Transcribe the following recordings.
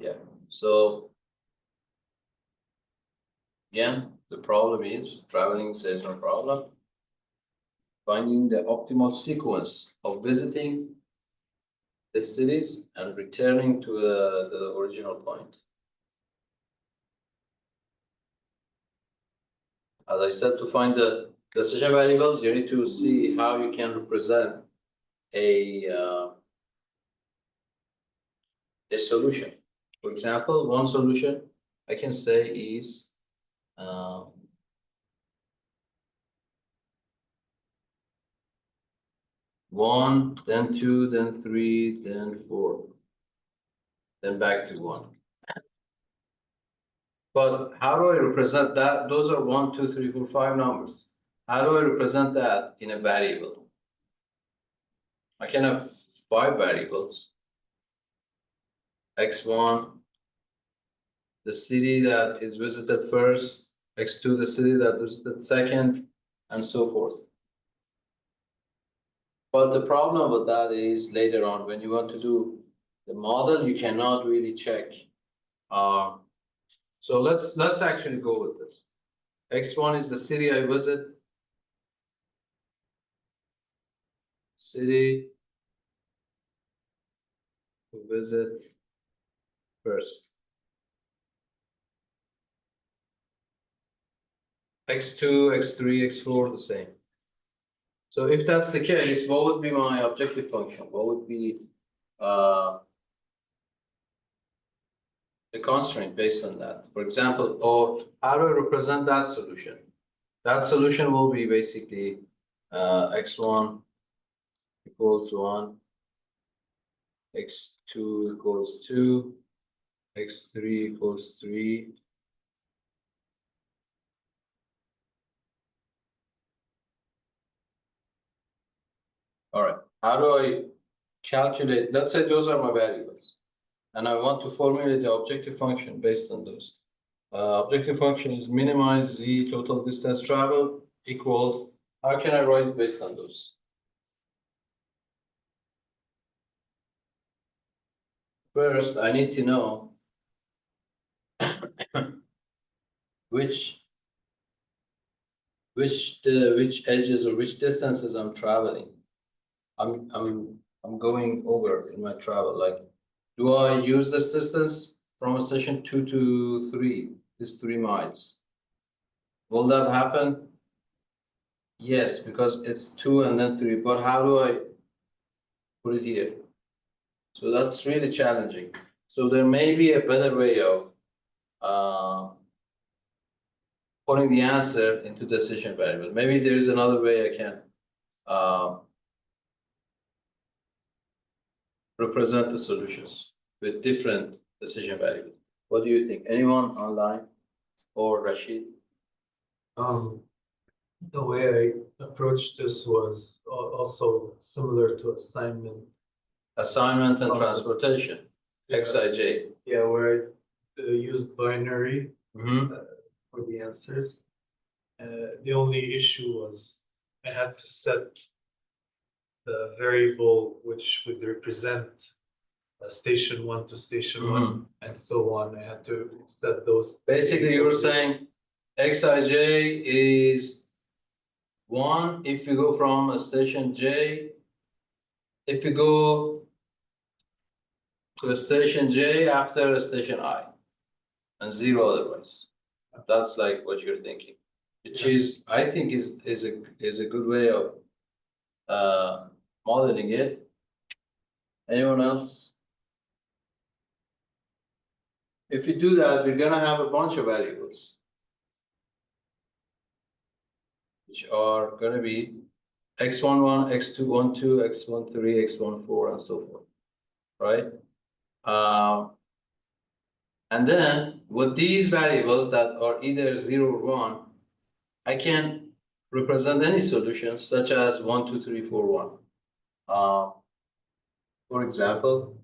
Yeah. So again, the problem is traveling is no problem. Finding the optimal sequence of visiting the cities and returning to the original point. As I said, to find the decision variables, you need to see how you can represent a solution. For example, one solution I can say is one, then two, then three, then four, then back to one. But how do I represent that? Those are 1, 2, 3, 4, 5 numbers. How do I represent that in a variable? I can have 5 variables. X1, the city that is visited first, X2, the city that is visited second, and so forth. But the problem with that is later on, when you want to do the model, you cannot really check. So let's actually go with this. X1 is the city I visit. City to visit first. X2, X3, X4, the same. So if that's the case, what would be my objective function? What would be the constraint based on that? For example, or how do I represent that solution? That solution will be basically X1 equals 1, X2 equals 2, X3 equals 3. All right, how do I calculate? Let's say those are my variables, and I want to formulate the objective function based on those. Objective function is minimize z total distance traveled equals, how can I write it based on those? First, I need to know which edges or which distances I'm traveling. I'm going over in my travel. Like, do I use this distance from a station 2 to 3? This 3 miles. Will that happen? Yes, because it's 2 and then 3. But how do I put it here? So that's really challenging. So there may be a better way of putting the answer into decision variable. Maybe there is another way I can represent the solutions with different decision variables. What do you think? Anyone online or Rashid? The way I approached this was also similar to assignment. Assignment and transportation, XIJ. Yeah, where I used binary for the answers. The only issue was I had to set the variable which would represent station 1 to station 1 and so on. I had to set those. Basically, you were saying XIJ is 1 if you go from a station J. If you go to a station J after a station I, and 0 otherwise. That's like what you're thinking, which is, I think, is a good way of modeling it. Anyone else? If you do that, we're gonna have a bunch of variables, which are gonna be x11, x212, x13, x14, and so forth, right? And then with these variables that are either 0 or 1, I can represent any solution such as 1, 2, 3, 4, 1. For example,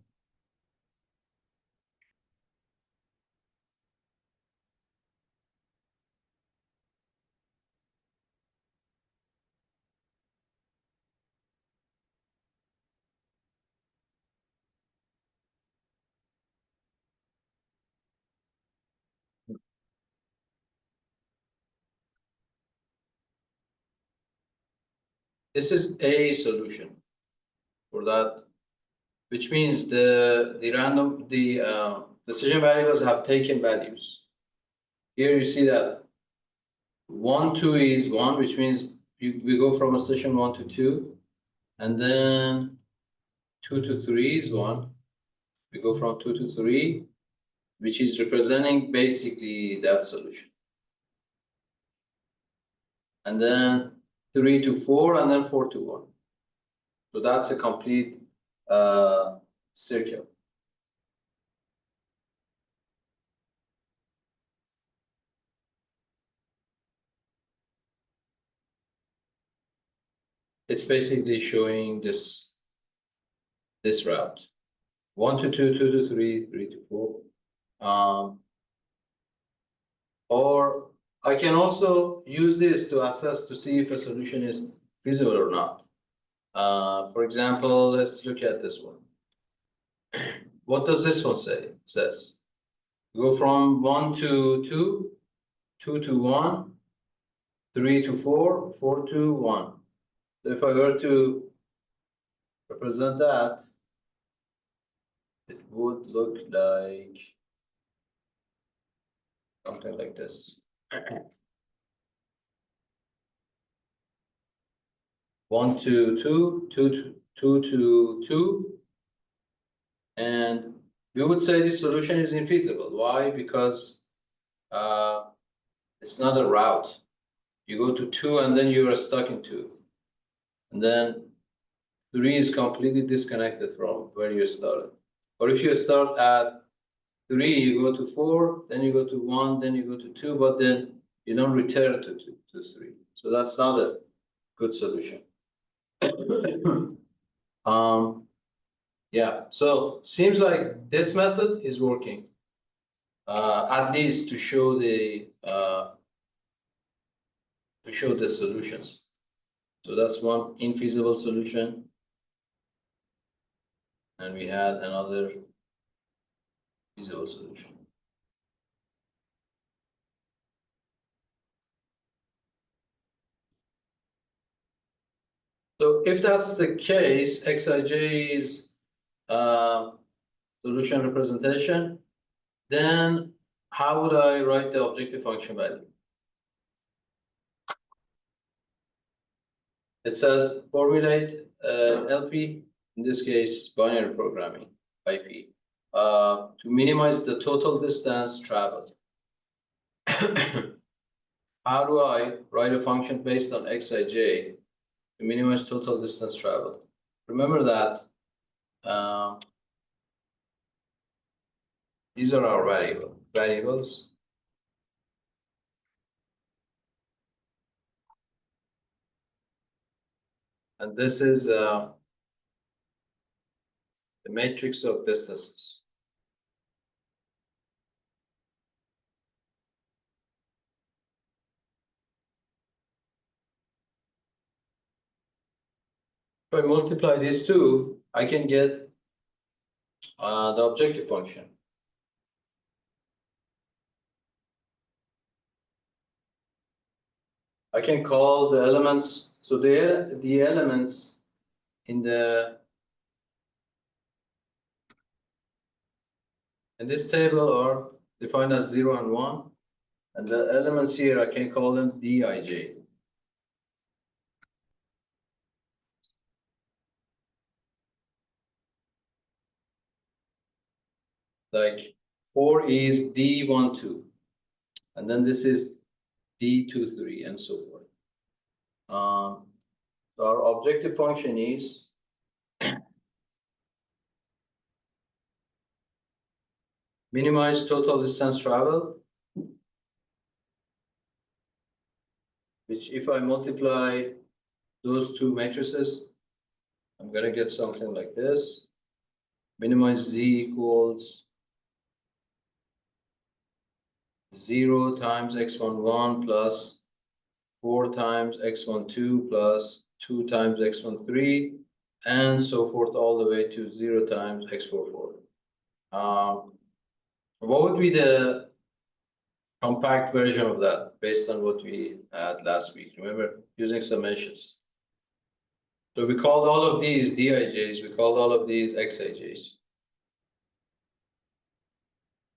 this is a solution for that, which means the decision variables have taken values. Here you see that 1, 2 is 1, which means we go from a station 1 to 2, and then 2 to 3 is 1. We go from 2 to 3, which is representing basically that solution. And then 3 to 4, and then 4 to 1. So that's a complete circle. It's basically showing this route. 1 to 2, 2 to 3, 3 to 4. Or I can also use this to assess to see if a solution is feasible or not. For example, let's look at this one. What does this one say? It says go from 1 to 2, 2 to 1, 3 to 4, 4 to 1. So if I were to represent that, it would look like something like this. 1 to 2, 2 to 2 to 2, and we would say this solution is infeasible. Why? Because it's not a route. You go to 2 and then you are stuck in 2, and then 3 is completely disconnected from where you started. Or if you start at 3, you go to 4, then you go to 1, then you go to 2, but then you don't return to 3. So that's not a good solution. Yeah, so seems like this method is working, at least to show the solutions. So that's one infeasible solution, and we had another feasible solution. So if that's the case, Xij is solution representation, then how would I write the objective function value? It says formulate LP, in this case binary programming, IP, to minimize the total distance traveled. How do I write a function based on Xij to minimize total distance traveled? Remember that these are our variables. And this is the matrix of distances. If I multiply these two, I can get the objective function. I can call the elements, so the elements in this table are defined as 0 and 1, and the elements here I can call them Dij. Like 4 is D12, and then this is D23, and so forth. So our objective function is minimize total distance travel, which if I multiply those two matrices, I'm gonna get something like this. Minimize Z equals 0 times x11 plus 4 times x12 plus 2 times x13, and so forth all the way to 0 times x44. What would be the compact version of that based on what we had last week? Remember, using summations. So we called all of these Dijs, we called all of these Xijs.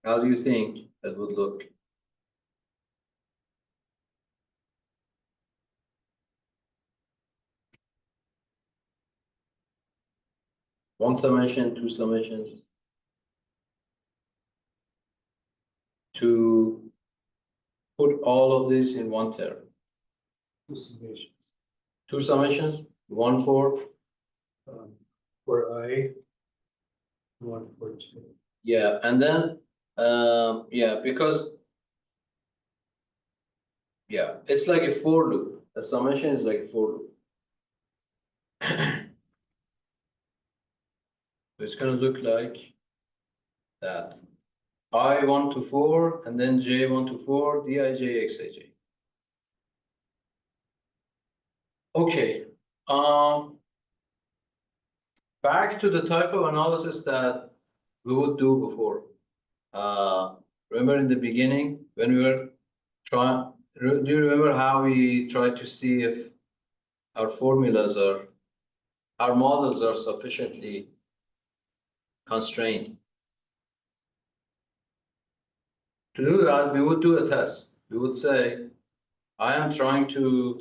How do you think that would look? One summation, two summations. To put all of this in one term. Two summations. Two summations, one for, For I, one for J. yeah, and then, yeah, because, yeah, it's like a for loop. A summation is like a for loop. So it's gonna look like that. I 1 to 4, and then J 1 to 4, Dij, Xij. Okay, back to the type of analysis that we would do before. Remember in the beginning when we were trying, do you remember how we tried to see if our formulas are, our models are sufficiently constrained? To do that, we would do a test. We would say, I am trying to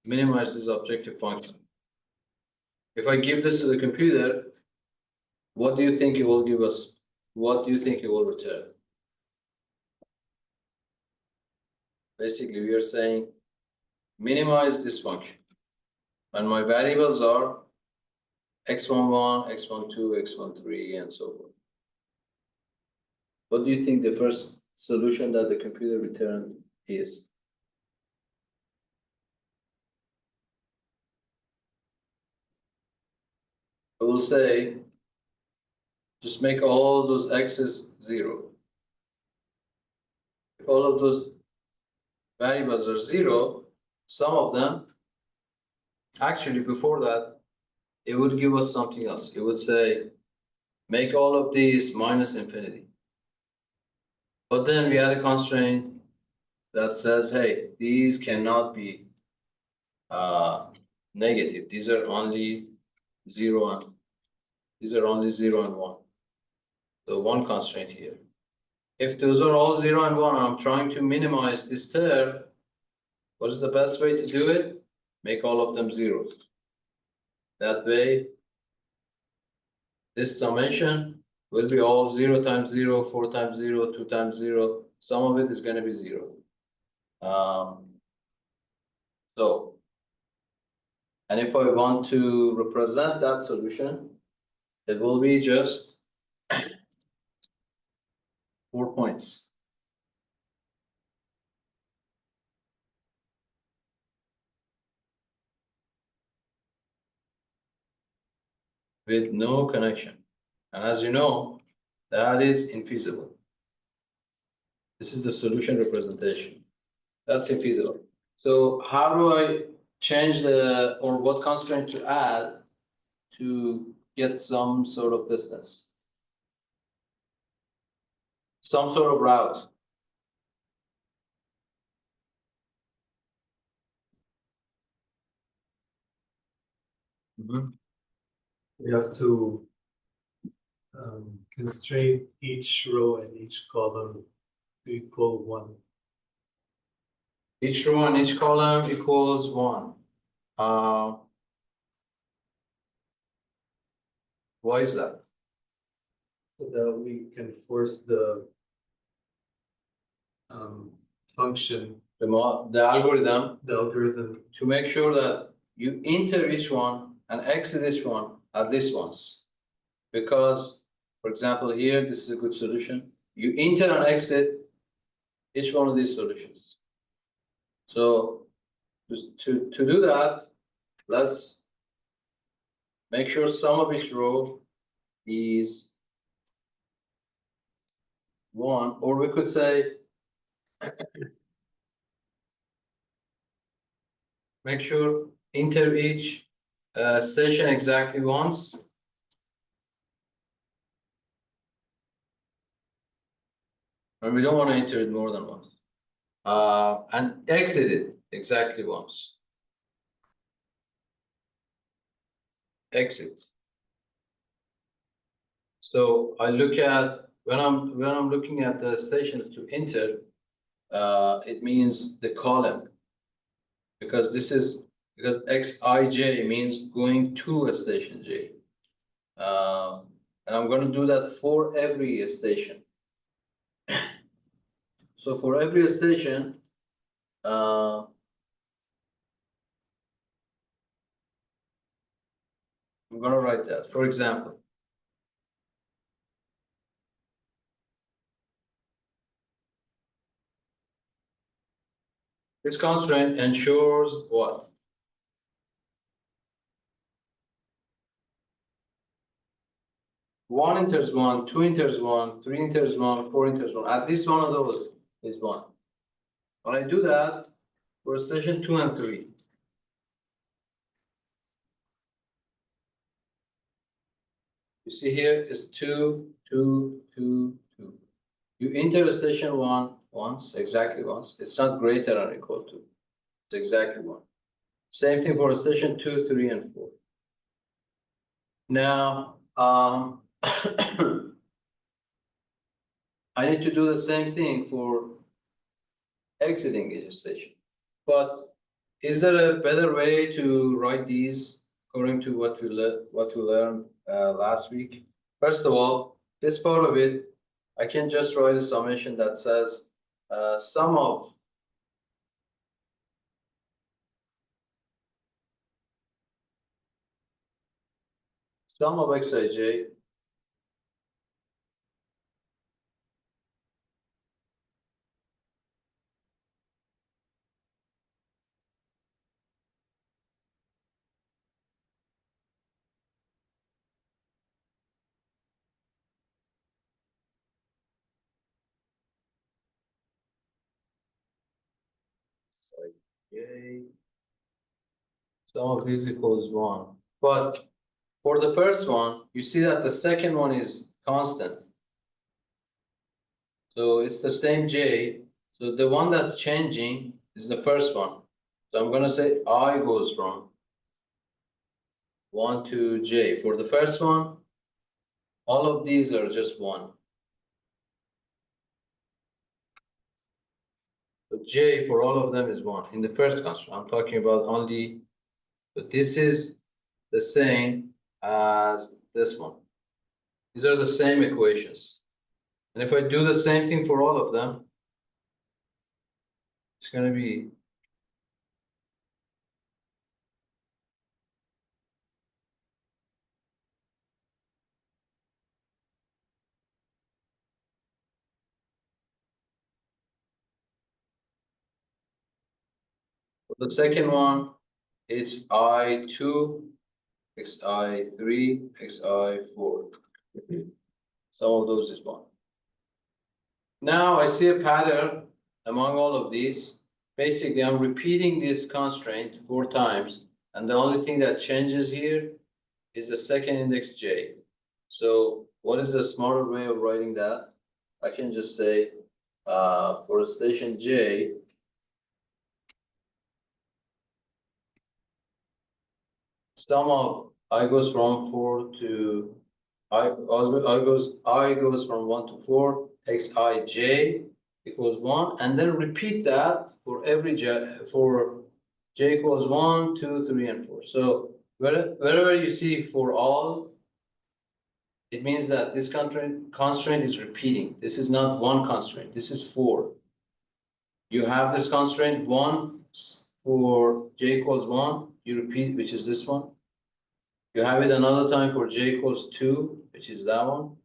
minimize this objective function. If I give this to the computer, what do you think it will give us? What do you think it will return? Basically, we are saying minimize this function. And my variables are x11, x12, x13, and so forth. What do you think the first solution that the computer returned is? I will say, just make all those x's 0. If all of those variables are 0, some of them, actually before that, it would give us something else. It would say, make all of these minus infinity. But then we had a constraint that says, hey, these cannot be negative. These are only 0 and these are only 0 and 1. So one constraint here. If those are all 0 and 1, and I'm trying to minimize this term, what is the best way to do it? Make all of them zeros. That way, this summation will be all 0 times 0, 4 times 0, 2 times 0. Some of it is going to be 0. And if I want to represent that solution, it will be just 4 points. With no connection. And as you know, that is infeasible. This is the solution representation. That's infeasible. So how do I change the, or what constraint to add to get some sort of distance? Some sort of route. We have to constrain each row and each column to equal 1. Each row and each column equals 1. Why is that? So that we can force the function, The algorithm to make sure that you enter each one and exit each one at least once. Because, for example, here, this is a good solution. You enter and exit each one of these solutions. So to do that, let's make sure sum of each row is 1, or we could say make sure enter each station exactly once. And we don't want to enter it more than once. And exit it exactly once. exit. So I look at when I'm looking at the stations to enter, it means the column, because Xij means going to a station J. And I'm going to do that for every station. So for every station, I'm going to write that. For example, this constraint ensures what? One enters one, two enters one, three enters one, four enters one. At least one of those is one. When I do that for station 2 and 3, you see here is 2, 2, 2, 2. You enter station 1 once, exactly once. It's not greater or equal to. It's exactly one. Same thing for station 2, 3, and 4. Now, I need to do the same thing for exiting each station. But is there a better way to write these according to what we learned last week? First of all, this part of it, I can just write a summation that says sum of Xij sum of these equals 1. But for the first one, you see that the second one is constant. So it's the same J. So the one that's changing is the first one. So I'm going to say I goes from 1 to J. For the first one, all of these are just 1. So J for all of them is 1 in the first constraint. I'm talking about only, but this is the same as this one. These are the same equations. And if I do the same thing for all of them, it's going to be for the second one, it's I2, Xi3, Xi4. Some of those is 1. Now I see a pattern among all of these. Basically, I'm repeating this constraint 4 times, and the only thing that changes here is the second index J. So what is a smarter way of writing that? I can just say for station J, sum of I goes from 4 to I goes from 1 to 4, Xij equals 1, and then repeat that for every J for J equals 1, 2, 3, and 4. So wherever you see for all, it means that this constraint is repeating. This is not one constraint, this is 4. You have this constraint 1 for J equals 1, you repeat, which is this one. You have it another time for J equals 2, which is that one.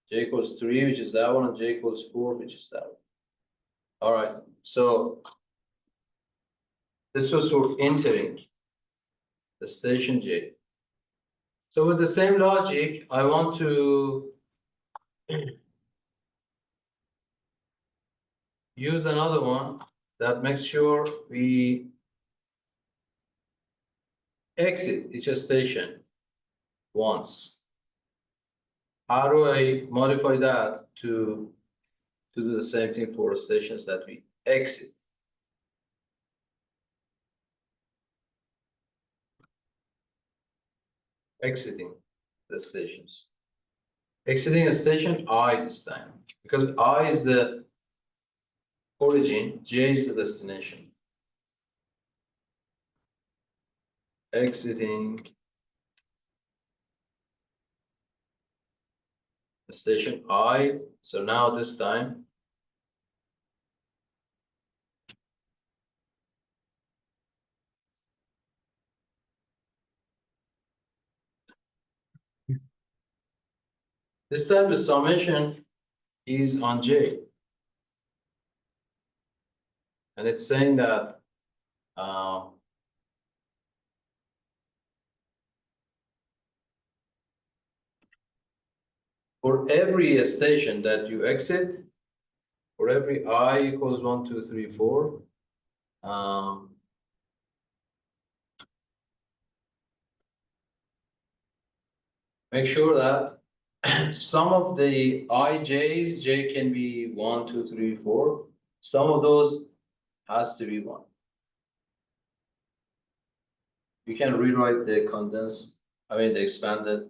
J equals 3, which is that one, and J equals 4, which is that one. All right, so this was for entering the station J. So with the same logic, I want to use another one that makes sure we exit each station once. How do I modify that to do the same thing for stations that we exit? exiting the stations. Exiting a station I this time, because I is the origin, J is the destination. Exiting the station I, so now this time the summation is on J. And it's saying that for every station that you exit, for every I equals 1, 2, 3, 4, make sure that some of the IJs, J can be 1, 2, 3, 4. Some of those has to be 1. You can rewrite the condensed, the expanded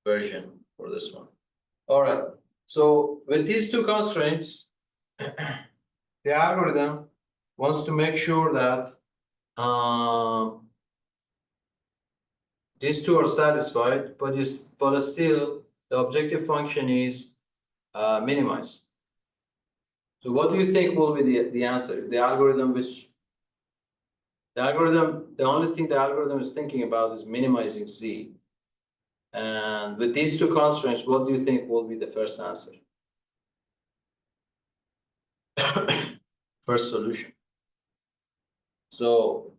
version for this one. All right. So with these two constraints, the algorithm wants to make sure that these two are satisfied, but still the objective function is minimized. So what do you think will be the answer? The algorithm, the only thing the algorithm is thinking about is minimizing Z. And with these two constraints, what do you think will be the first answer? First solution. So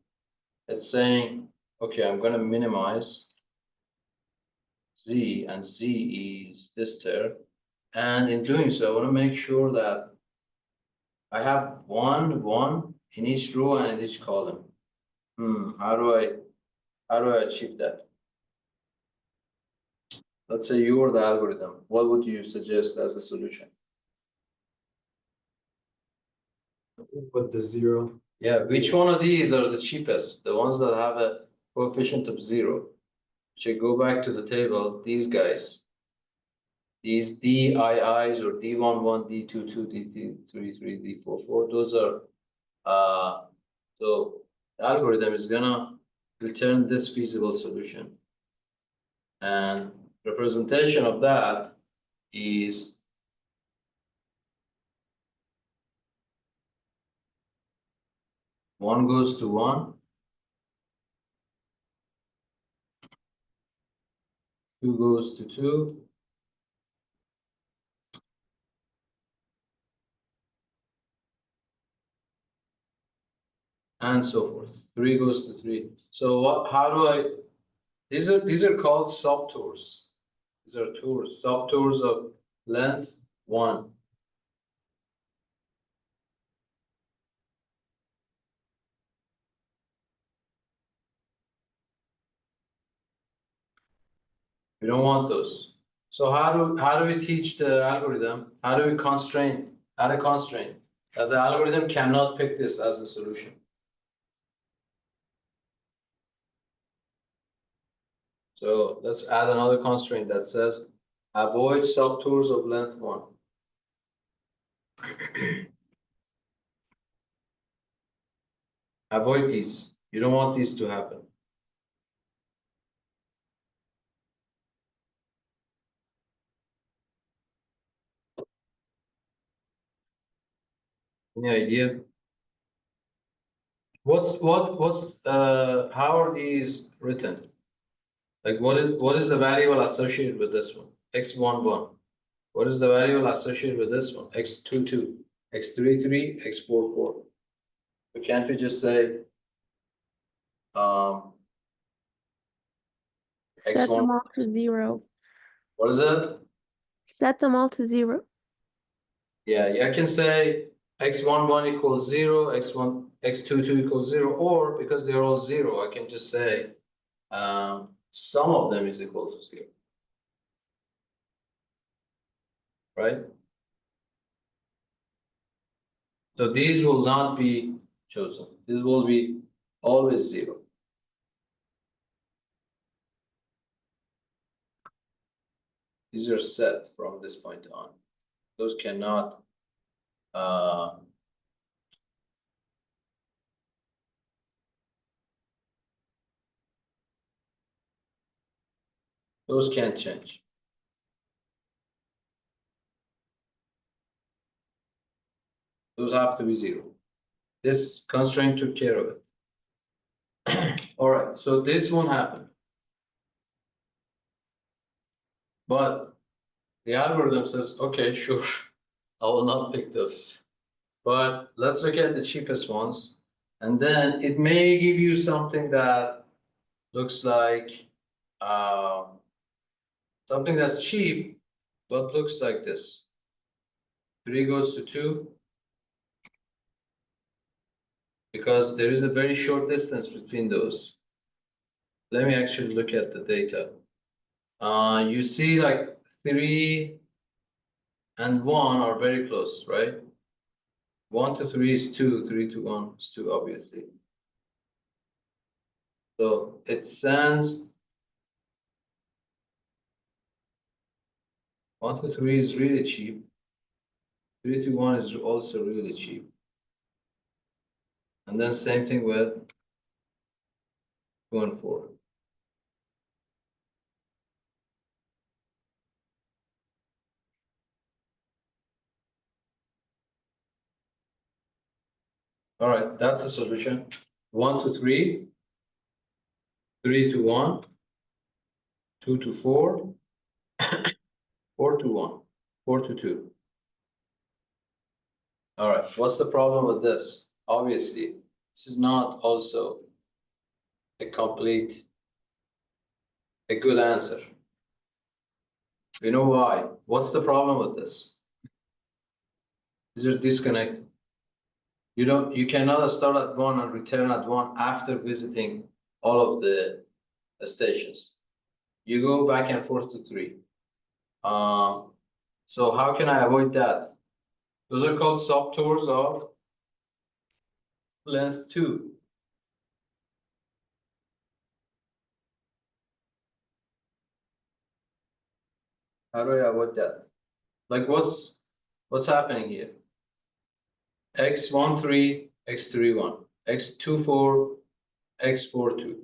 it's saying, okay, I'm going to minimize Z, and Z is this term. And in doing so, I want to make sure that I have 1, 1 in each row and in each column. How do I achieve that? Let's say you are the algorithm. What would you suggest as the solution? With the 0. Yeah, which one of these are the cheapest? The ones that have a coefficient of 0. Should go back to the table, these guys. These DIIs or D11, D22, D33, D44, those are so the algorithm is gonna return this feasible solution. And representation of that is one goes to 1, 2 goes to 2, and so forth. 3 goes to 3. So what? How do I? These are called subtours. These are tours, subtours of length 1. We don't want those. So how do we teach the algorithm? How do we constrain? How to constrain that the algorithm cannot pick this as the solution? So let's add another constraint that says avoid subtours of length 1. Avoid these. You don't want these to happen. Any idea? How are these written? Like what is the variable associated with this one? X11. What is the variable associated with this one? X22, X33, X44. But can't we just say Set X1? them all to 0. What is it? Set them all to 0. Yeah, I can say X11 equals 0, X22 equals 0, or because they're all 0, I can just say some of them is equal to 0. Right? So these will not be chosen. This will be always 0. These are set from this point on. Those cannot those can't change. Those have to be 0. This constraint took care of it. All right, so this won't happen. But the algorithm says, okay, sure, I will not pick those. But let's look at the cheapest ones. And then it may give you something that looks like something that's cheap, but looks like this. 3 goes to 2. Because there is a very short distance between those. Let me actually look at the data. You see like 3 and 1 are very close, right? 1 to 3 is 2, 3 to 1 is 2, obviously. So it sends 1 to 3 is really cheap. 3 to 1 is also really cheap. And then same thing with 2 and 4. All right, that's the solution. 1 to 3, 3 to 1, 2 to 4, 4 to 1, 4 to 2. All right, what's the problem with this? Obviously, this is not also a good answer. You know why? What's the problem with this? These are disconnected. You cannot start at 1 and return at 1 after visiting all of the stations. You go back and forth to 3. So how can I avoid that? Those are called subtours of length 2. How do I avoid that? Like what's happening here? X13, X31, X24, X42.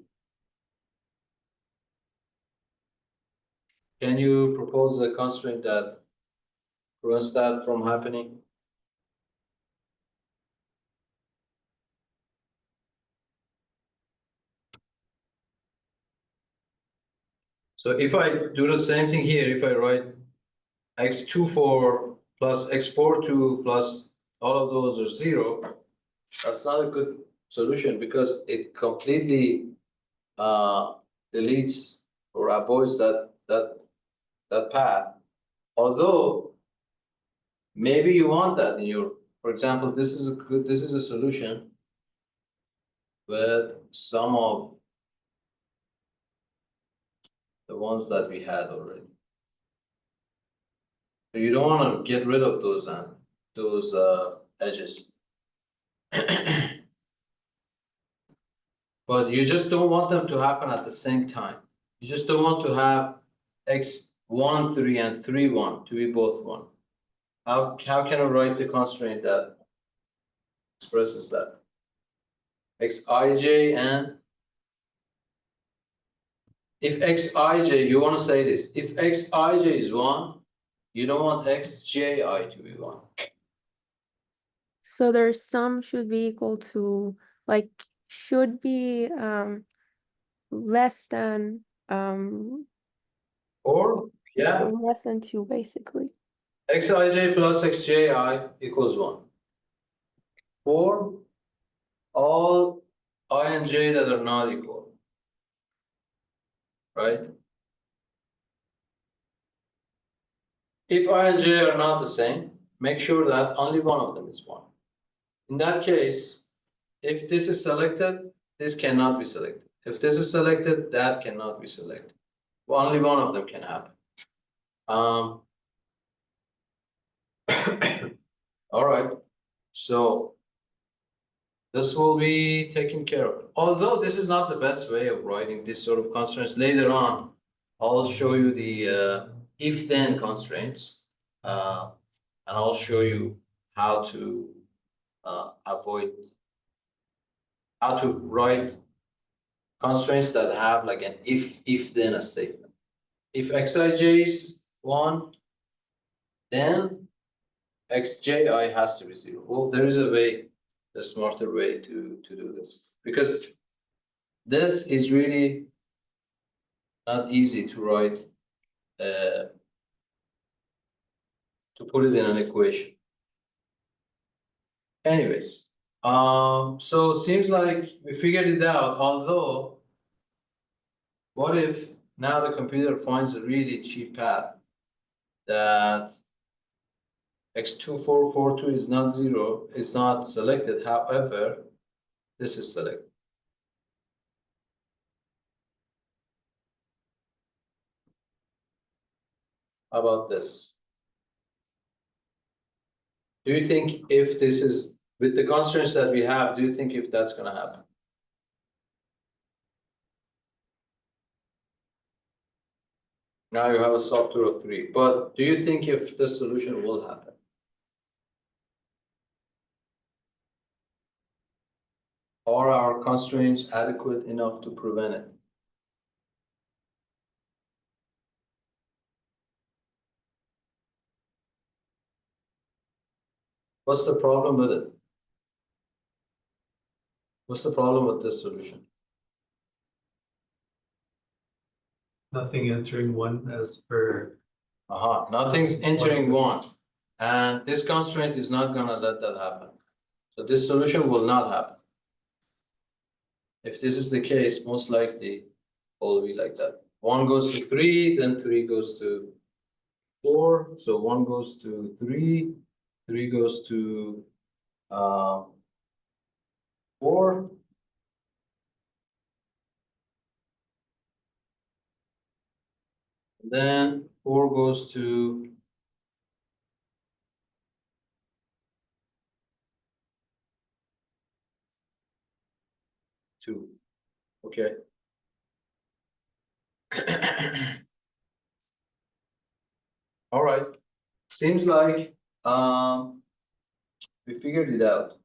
Can you propose a constraint that prevents that from happening? So if I do the same thing here, if I write X24 plus X42 plus all of those are 0, that's not a good solution because it completely deletes or avoids that path. Although maybe you want that in your, for example, this is a solution with some of the ones that we had already. So you don't want to get rid of those edges. But you just don't want them to happen at the same time. You just don't want to have X1, 3 and 3, 1 to be both 1. How can I write the constraint that expresses that? Xij and if Xij, you want to say this, if Xij is 1, you don't want Xji to be 1. So their sum should be equal to, like, should be less than Or, yeah, less than 2, basically. Xij plus Xji equals 1. For all I and j that are not equal, right? If I and j are not the same, make sure that only one of them is 1. In that case, if this is selected, this cannot be selected. If this is selected, that cannot be selected. Well, only one of them can happen. All right, so this will be taken care of. Although this is not the best way of writing this sort of constraints. Later on, I'll show you the if-then constraints, and I'll show you how to how to write constraints that have like an if-then a statement. If xij is 1, then xji has to be 0. Well, there is a smarter way to do this, because this is really not easy to write, to put it in an equation. Anyways, so it seems like we figured it out, although what if now the computer finds a really cheap path that x2442 is not 0, it's not selected, however, this is selected. How about this? Do you think if this is, with the constraints that we have, do you think if that's gonna happen? Now you have a subtour of 3, but do you think if the solution will happen? Are our constraints adequate enough to prevent it? What's the problem with it? What's the problem with this solution? Nothing entering 1 as per. Nothing's entering 1. And this constraint is not gonna let that happen. So this solution will not happen. If this is the case, most likely it will be like that. 1 goes to 3, then 3 goes to 4. So 1 goes to 3, 3 goes to 4. Then 4 goes to 2. Okay. All right. Seems like we figured it out.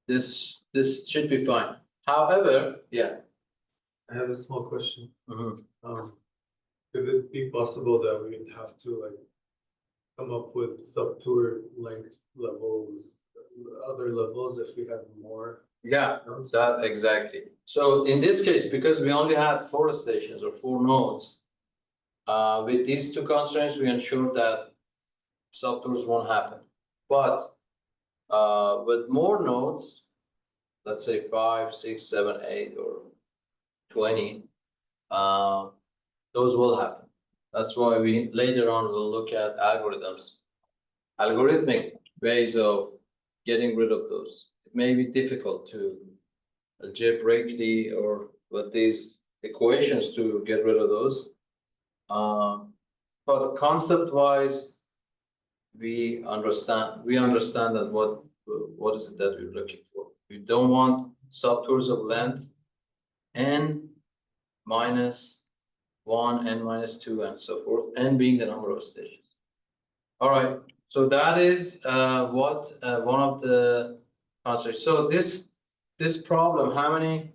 This should be fine. However, yeah. I have a small question. Mm-hmm. Could it be possible that we would have to like come up with subtour length levels, other levels if we had more? Yeah, that exactly. So in this case, because we only had 4 stations or 4 nodes, with these 2 constraints, we ensure that subtours won't happen. But with more nodes, let's say 5, 6, 7, 8, or 20, those will happen. That's why we later on will look at algorithmic ways of getting rid of those. It may be difficult to algebraic or with these equations to get rid of those. But concept-wise, we understand that what is it that we're looking for. We don't want subtours of length n minus 1, n minus 2, and so forth, n being the number of stations. All right, so that is what one of the constraints. So this problem, how many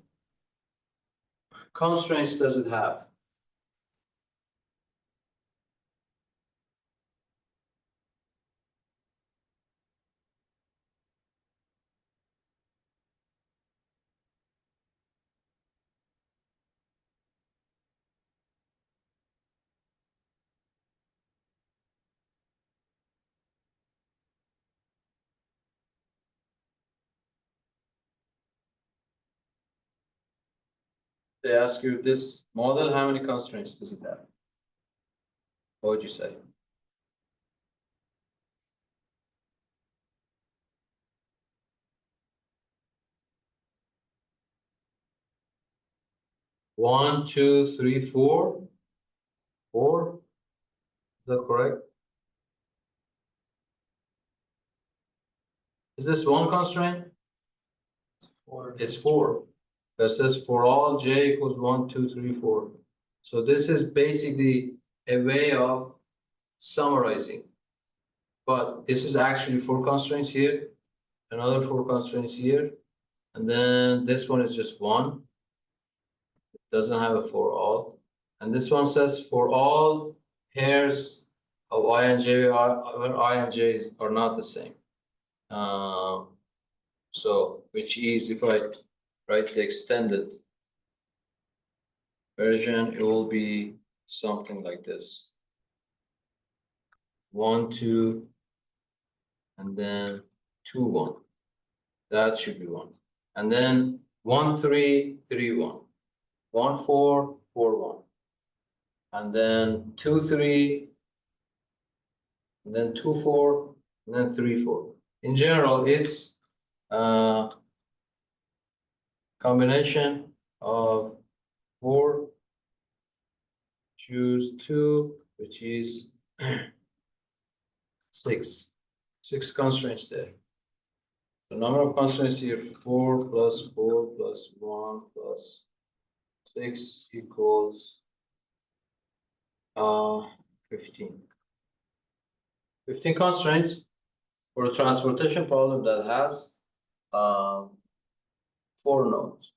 constraints does it have? They ask you this model, how many constraints does it have? What would you say? One, two, three, four. 4. Is that correct? Is this one constraint? Or It's 4. That says for all j equals 1, 2, 3, 4. So this is basically a way of summarizing. But this is actually 4 constraints here, another 4 constraints here, and then this one is just 1. It doesn't have a for all. And this one says for all pairs of I and J where I and J are not the same. So which is if I write the extended version, it will be something like this. 1, 2, and then 2, 1. That should be 1. And then 1, 3, 3, 1. 1, 4, 4, 1. And then 2, 3, and then 2, 4, and then 3, 4. In general, it's a combination of 4, choose 2, which is 6. 6 constraints there. The number of constraints here 4 plus 4 plus 1 plus 6 equals 15. 15 constraints for a transportation problem that has 4 nodes.